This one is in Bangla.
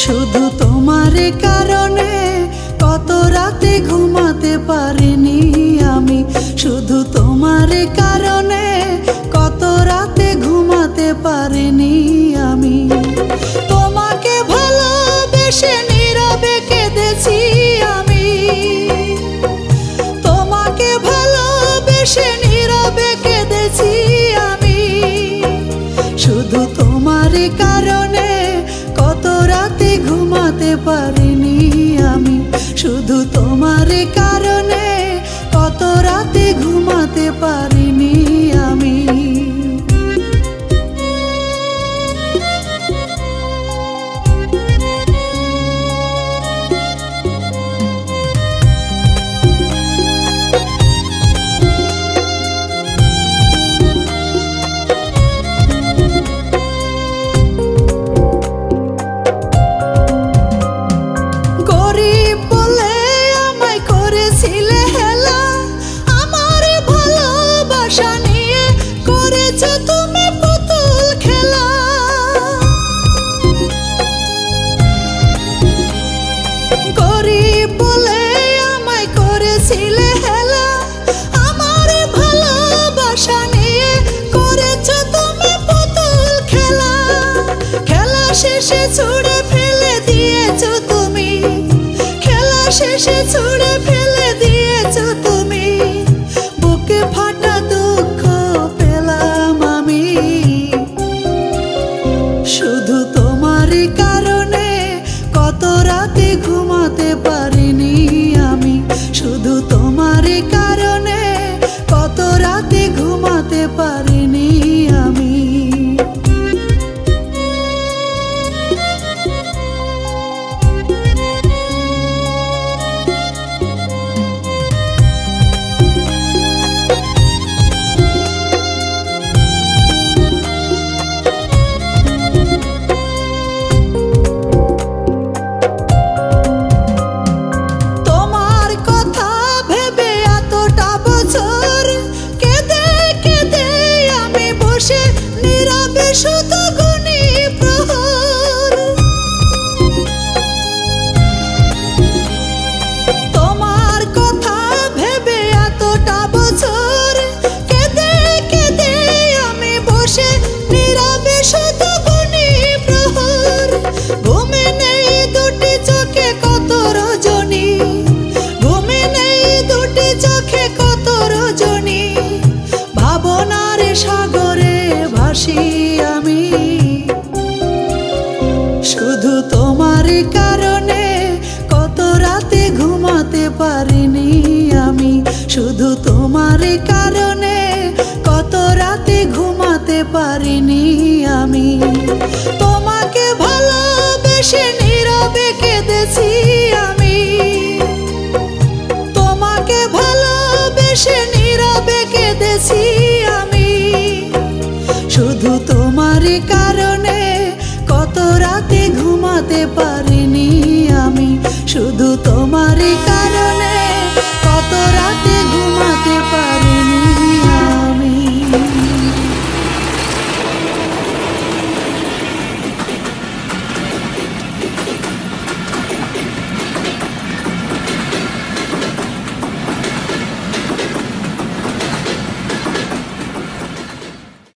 শুধু তোমার কারণে কত রাতে ঘুমাতে পারিনি আমি, শুধু তোমার কারণে কত রাতে ঘুমাতে পারিনি আমি। তোমাকে ভালোবেসে নীরবে কেঁদেছি আমি, তোমাকে ভালোবেসে নীরবে কেঁদেছি আমি। শুধু তোমার কারণে কত রাতে ঘুমাতে পারিনি আমি, শুধু তোমার কারণে কত রাতে ঘুমাতে পারিনি আমি। শেষে ছুঁড়ে ফেলে দিয়েছো তুমি, খেলা শেষে ছুঁড়ে ফেলে দিয়েছো তুমি। বুকে ফাটা দুঃখ পেলাম আমি, শুধু তোমার কারণে কত রাতে ঘুমাতে পারিনি আমি, শুধু তোমার কারণে কত রাতে ঘুমাতে পারিনি আমি। শুধু গুনি প্রহর, তোমার কথা ভেবে এতটা বছর কেঁদে কেঁদে আমি বসে নীরবে শুধু গুনি প্রহর। ঘুমে নেই দুটি চোখে কত রজনী, ঘুমে নেই দুটি চোখে কত রজনী। ভাবনার সাগরে ভাসি আমি, শুধু তোমার কারণে কত রাতে ঘুমাতে পারিনি আমি, শুধু তোমার কারণে কত রাতে ঘুমাতে পারিনি আমি। তোমাকে ভালোবেসে নীরবে কেঁদেছি আমি, তোমাকে ভালোবেসে নীরবে কেঁদেছি আমি। শুধু তোমার কারণে কত রাতে ঘুমাতে পারিনি আমি, শুধু তোমার কারণে।